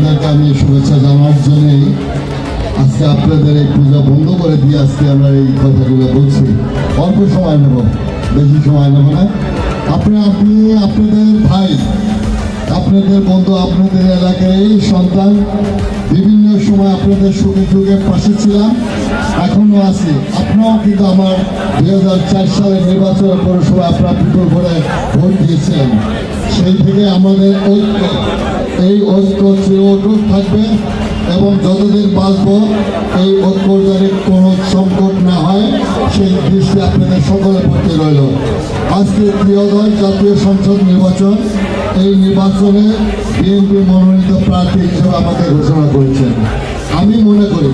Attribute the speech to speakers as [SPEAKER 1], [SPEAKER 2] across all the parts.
[SPEAKER 1] আপনাদেরকে আমি শুভেচ্ছা জানার জন্যই আজকে আপনাদের এই পূজা বন্ধ করে দিয়ে আজকে আমরা এই কথাগুলো বলছি। অল্প সময় নেব, বেশি সময় নেব না। আপনি আপনাদের ভাই, আপনাদের বন্ধু, আপনাদের এলাকার এই সন্তান, বিভিন্ন সময় আপনাদের সুখে সুখে পাশে ছিলাম, এখনো আছি। আপনারাও কিন্তু আমার 2004 সালের নির্বাচনে পৌরসভা আপনারা বিপুল করে ভোট দিয়েছিলেন। সেই থেকে আমাদের ঐক্য, এই ঐক্য চিরঅটুট থাকবে এবং যতদিন বাঁচব এই ঐক্যর যাতে কোনো সংকট না হয় সেই দৃষ্টি আপনাদের সকলের প্রতি রইল। আজকে ত্রয়োদশ জাতীয় সংসদ নির্বাচন, এই নির্বাচনে বিএনপি মনোনীত প্রার্থী হিসেবে আমাকে ঘোষণা করেছেন। আমি মনে করি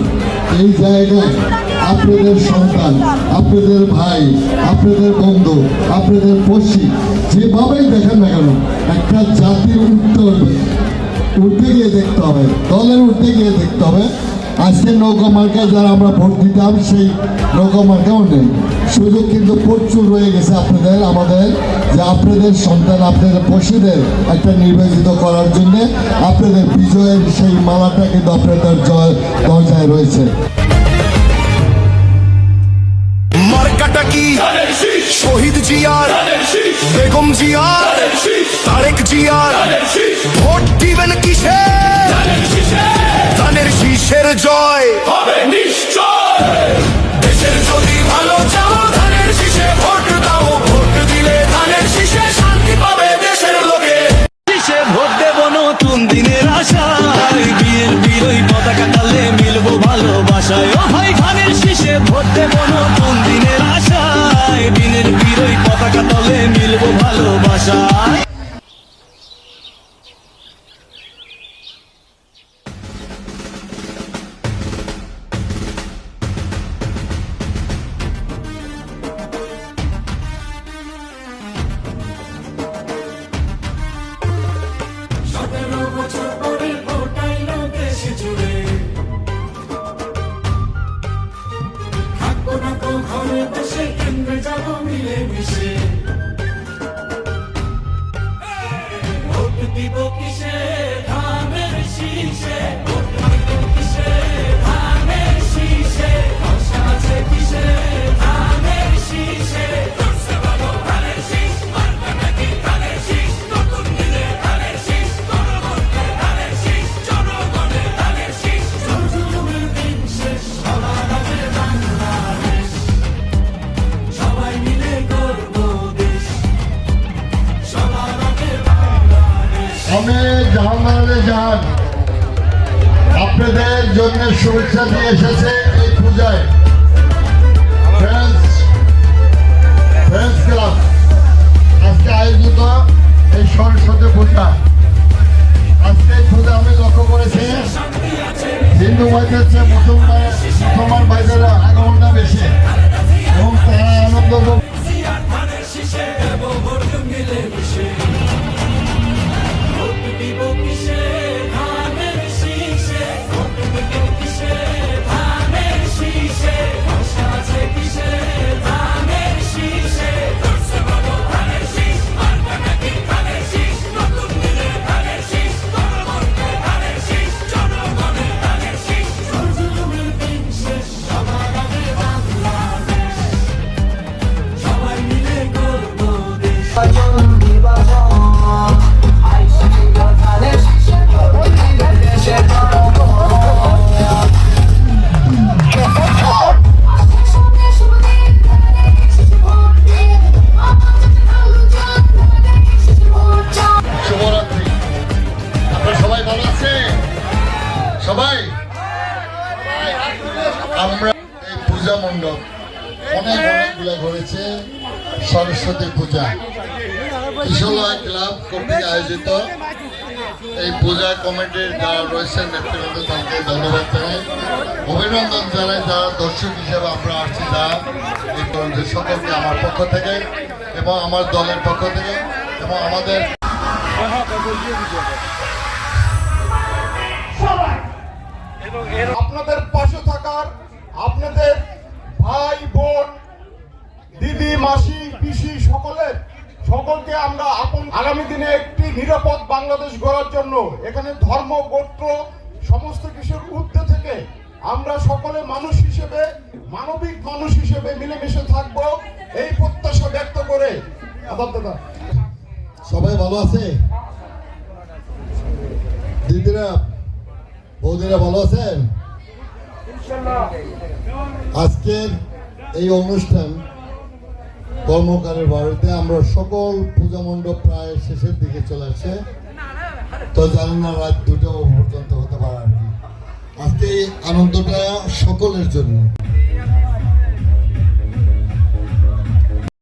[SPEAKER 1] এই জায়গায় আপনাদের সন্তান, আপনাদের ভাই, আপনাদের বন্ধু, আপনাদের পড়শি, যেভাবেই দেখেন না কেন, একটা জাতির উঠতে গিয়ে দেখতে হবে, দলের উঠতে গিয়ে দেখতে হবে। আজকে নৌকা মার্কায় যারা আমরা ভোট দিতাম সেই নৌকা মার্কাও নেই। সুযোগ কিন্তু প্রচুর রয়ে গেছে আপনাদের, আমাদের, যে আপনাদের সন্তান, আপনাদের পশুদের একটা নির্বাচিত করার জন্য আপনাদের বিজয়ের সেই মালাটা কিন্তু আপনাদের দরজায় রয়েছে।
[SPEAKER 2] মার্কাটা কি? শহীদ জিয়ার, বেগম জিয়ার, তারেক জিয়ার। ভোট দিবেন কিসে? ধানের শীষের জয় হবে নিশ্চয়। দেশের যদি ভালো চাও ধানের শীষে ভোট দাও। ভোট দিলে ধানের শীষে শান্তি পাবে দেশের লোকে। শীষে ভোট দেব নতুন দিনের আশায়, বিএনপির ওই পতাকা তালে মিলবো ভালোবাসায়। ও ভাই ধানের শীষে ভোট দেব নতুন দিনের আশায়, বিএনপির ওই পতাকা তলে মিলবো ভালোবাসায়।
[SPEAKER 1] আমি জাহাঙ্গীরে যান আপনাদের জন্য শুভেচ্ছা দিয়ে এসেছে এই পূজায় ফ্রেন্ডস ক্লাব আজকে আয়োজিত এই সরস্বতী পূজা। আজকে এই পূজা আমি লক্ষ্য করেছি হিন্দু ভাইদের চেয়ে মুসলমান ভাইদের আগমনটা বেশি এবং তারা আনন্দ সবাই আমরা এই পূজা মণ্ডপ অনেকগুলো ঘুরেছে। সরস্বতী পূজা কিশোরগঞ্জ ক্লাব কর্তৃক আয়োজিত এই পূজা কমিটির যারা রয়েছেন নেতৃবৃন্দ তাদেরকে ধন্যবাদ জানাই, অভিনন্দন জানাই। যারা দর্শক হিসেবে আমরা আসছি, যারা এই তরুণদের সকলকে আমার পক্ষ থেকে এবং আমার দলের পক্ষ থেকে এবং আমাদের
[SPEAKER 3] আপনাদের পাশে থাকার, আপনাদের ভাই বোন, দিদি, মাসি, পিসি সকলকে আমরা আগামী দিনে একটি নিরাপদ বাংলাদেশ গড়ার জন্য এখানে ধর্ম গোত্র সমস্ত কিছুর ঊর্ধ্বে থেকে আমরা সকলে মানুষ হিসেবে, মানবিক মানুষ হিসেবে মিলেমিশে থাকব, এই প্রত্যাশা ব্যক্ত করে দাদা
[SPEAKER 1] সবাই ভালো আছে? দিদিরা বৌদিরা ভালো আছেন? আজকের এই অনুষ্ঠান কর্মকারের বাড়িতে আমরা সকল পূজা মণ্ডপ প্রায় শেষের দিকে চলে আসছে, তো জানেন না রাত 2টা পর্যন্ত হতে পারে আর কি। আজকে এই আনন্দটা সকলের জন্য।